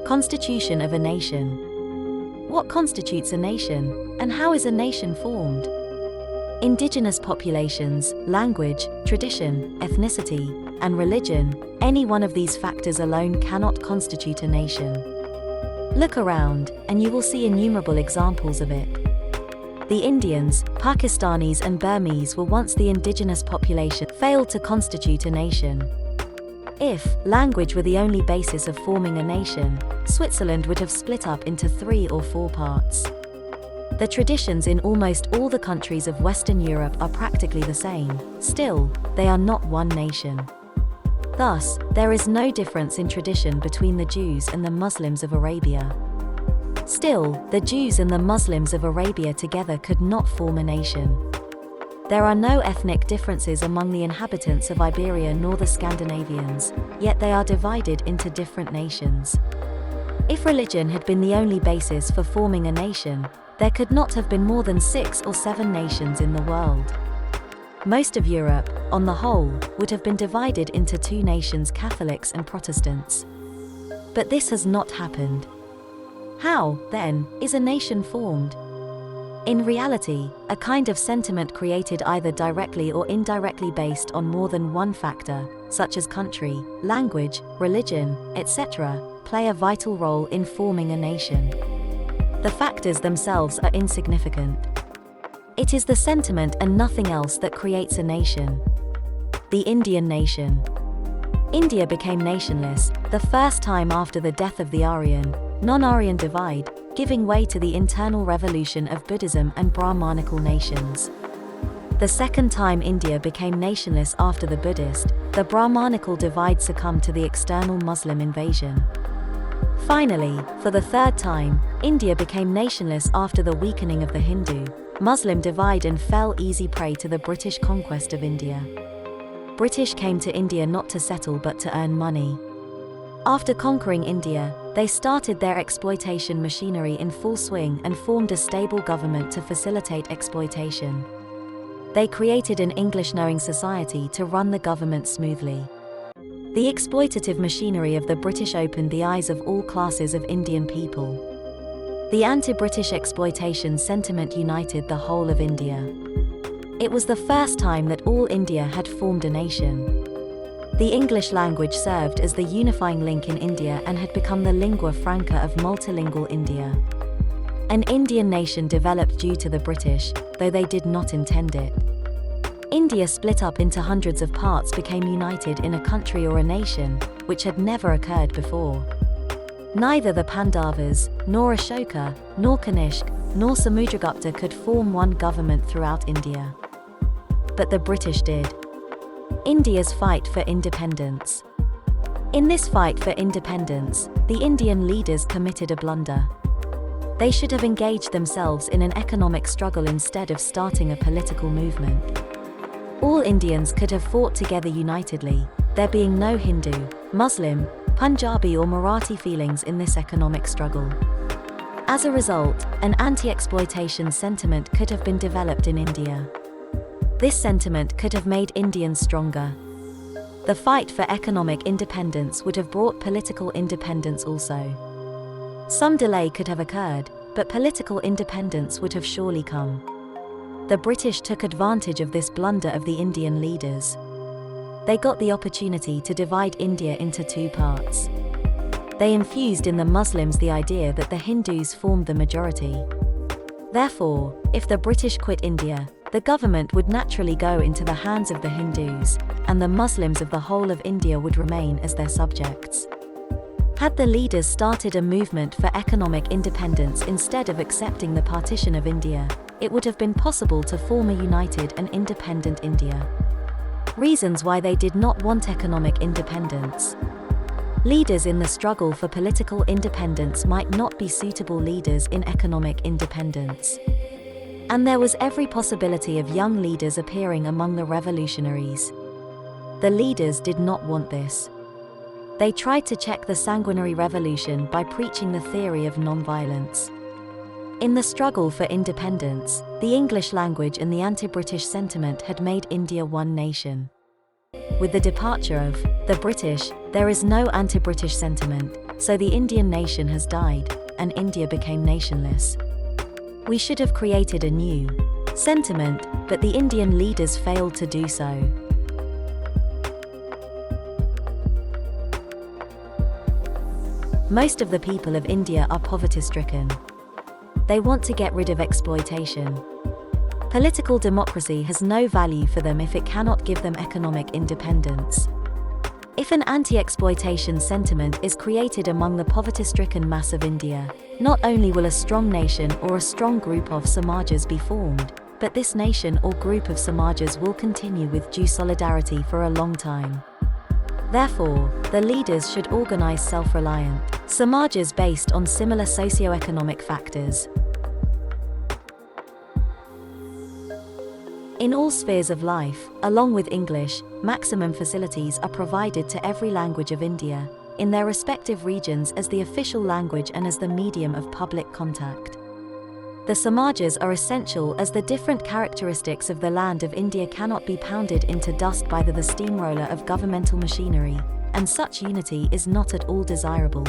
Constitution of a nation. What constitutes a nation, and how is a nation formed? Indigenous populations, language, tradition, ethnicity, and religion, any one of these factors alone cannot constitute a nation. Look around, and you will see innumerable examples of it. The Indians, Pakistanis and Burmese were once the indigenous population, failed to constitute a nation. If language were the only basis of forming a nation, Switzerland would have split up into 3 or 4 parts. The traditions in almost all the countries of Western Europe are practically the same, still, they are not one nation. Thus, there is no difference in tradition between the Jews and the Muslims of Arabia. Still, the Jews and the Muslims of Arabia together could not form a nation. There are no ethnic differences among the inhabitants of Iberia nor the Scandinavians, yet they are divided into different nations. If religion had been the only basis for forming a nation, there could not have been more than 6 or 7 nations in the world. Most of Europe, on the whole, would have been divided into 2 nations, Catholics and Protestants. But this has not happened. How, then, is a nation formed? In reality, a kind of sentiment created either directly or indirectly based on more than one factor, such as country, language, religion, etc., play a vital role in forming a nation. The factors themselves are insignificant. It is the sentiment and nothing else that creates a nation. The Indian nation. India became nationless, the first time after the death of the Aryan, non-Aryan divide, giving way to the internal revolution of Buddhism and Brahmanical nations. The second time India became nationless after the Buddhist, the Brahmanical divide succumbed to the external Muslim invasion. Finally, for the third time, India became nationless after the weakening of the Hindu-Muslim divide and fell easy prey to the British conquest of India. British came to India not to settle but to earn money. After conquering India, they started their exploitation machinery in full swing and formed a stable government to facilitate exploitation. They created an English-knowing society to run the government smoothly. The exploitative machinery of the British opened the eyes of all classes of Indian people. The anti-British exploitation sentiment united the whole of India. It was the first time that all India had formed a nation. The English language served as the unifying link in India and had become the lingua franca of multilingual India. An Indian nation developed due to the British, though they did not intend it. India split up into hundreds of parts became united in a country or a nation, which had never occurred before. Neither the Pandavas, nor Ashoka, nor Kanishk, nor Samudragupta could form one government throughout India. But the British did. India's fight for independence. In this fight for independence, the Indian leaders committed a blunder. They should have engaged themselves in an economic struggle instead of starting a political movement. All Indians could have fought together unitedly, there being no Hindu, Muslim, Punjabi or Marathi feelings in this economic struggle. As a result, an anti-exploitation sentiment could have been developed in India. This sentiment could have made Indians stronger. The fight for economic independence would have brought political independence also. Some delay could have occurred, but political independence would have surely come. The British took advantage of this blunder of the Indian leaders. They got the opportunity to divide India into 2 parts. They infused in the Muslims the idea that the Hindus formed the majority. Therefore, if the British quit India, the government would naturally go into the hands of the Hindus, and the Muslims of the whole of India would remain as their subjects. Had the leaders started a movement for economic independence instead of accepting the partition of India, it would have been possible to form a united and independent India. Reasons why they did not want economic independence. Leaders in the struggle for political independence might not be suitable leaders in economic independence. And there was every possibility of young leaders appearing among the revolutionaries. The leaders did not want this. They tried to check the sanguinary revolution by preaching the theory of non-violence. In the struggle for independence, the English language and the anti-British sentiment had made India one nation. With the departure of the British, there is no anti-British sentiment, So the Indian nation has died, and India became nationless. We should have created a new sentiment, but the Indian leaders failed to do so. Most of the people of India are poverty-stricken. They want to get rid of exploitation. Political democracy has no value for them if it cannot give them economic independence. If an anti-exploitation sentiment is created among the poverty-stricken mass of India, not only will a strong nation or a strong group of Samajas be formed, but this nation or group of Samajas will continue with due solidarity for a long time. Therefore, the leaders should organize self-reliant Samajas based on similar socio-economic factors. In all spheres of life, along with English, maximum facilities are provided to every language of India, in their respective regions as the official language and as the medium of public contact. The Samajas are essential as the different characteristics of the land of India cannot be pounded into dust by the steamroller of governmental machinery, and such unity is not at all desirable.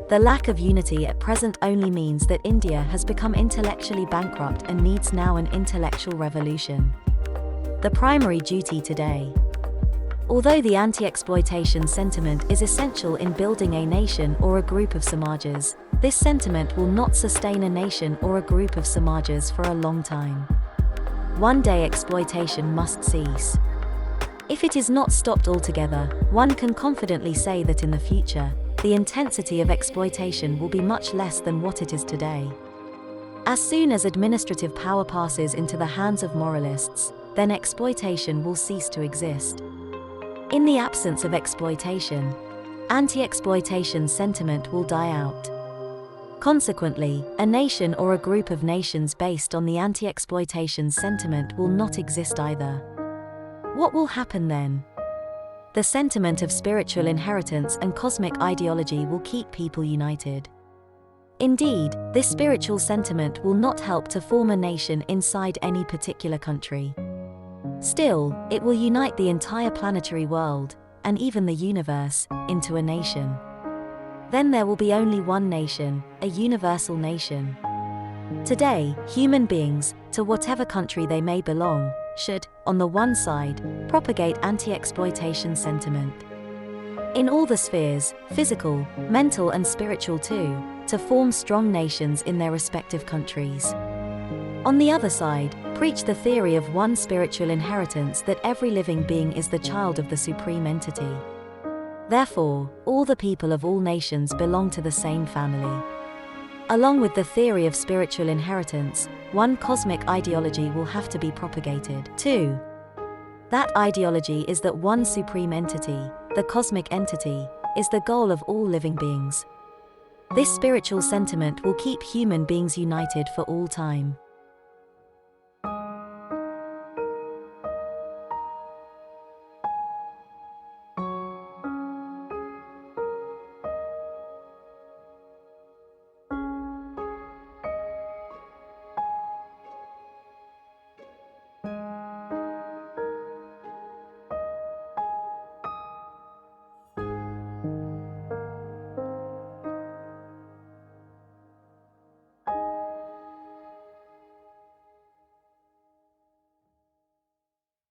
The lack of unity at present only means that India has become intellectually bankrupt and needs now an intellectual revolution. The primary duty today. Although the anti-exploitation sentiment is essential in building a nation or a group of Samajas, this sentiment will not sustain a nation or a group of Samajas for a long time. One day exploitation must cease. If it is not stopped altogether, one can confidently say that in the future, the intensity of exploitation will be much less than what it is today. As soon as administrative power passes into the hands of moralists, then exploitation will cease to exist. In the absence of exploitation, anti-exploitation sentiment will die out. Consequently, a nation or a group of nations based on the anti-exploitation sentiment will not exist either. What will happen then? The sentiment of spiritual inheritance and cosmic ideology will keep people united. Indeed, this spiritual sentiment will not help to form a nation inside any particular country. Still, it will unite the entire planetary world, and even the universe, into a nation. Then there will be only one nation, a universal nation. Today, human beings, to whatever country they may belong, should, on the one side, propagate anti-exploitation sentiment. In all the spheres, physical, mental and spiritual too, to form strong nations in their respective countries. On the other side, preach the theory of one spiritual inheritance that every living being is the child of the supreme entity. Therefore, all the people of all nations belong to the same family. Along with the theory of spiritual inheritance, one cosmic ideology will have to be propagated, too. That ideology is that one supreme entity, the cosmic entity, is the goal of all living beings. This spiritual sentiment will keep human beings united for all time.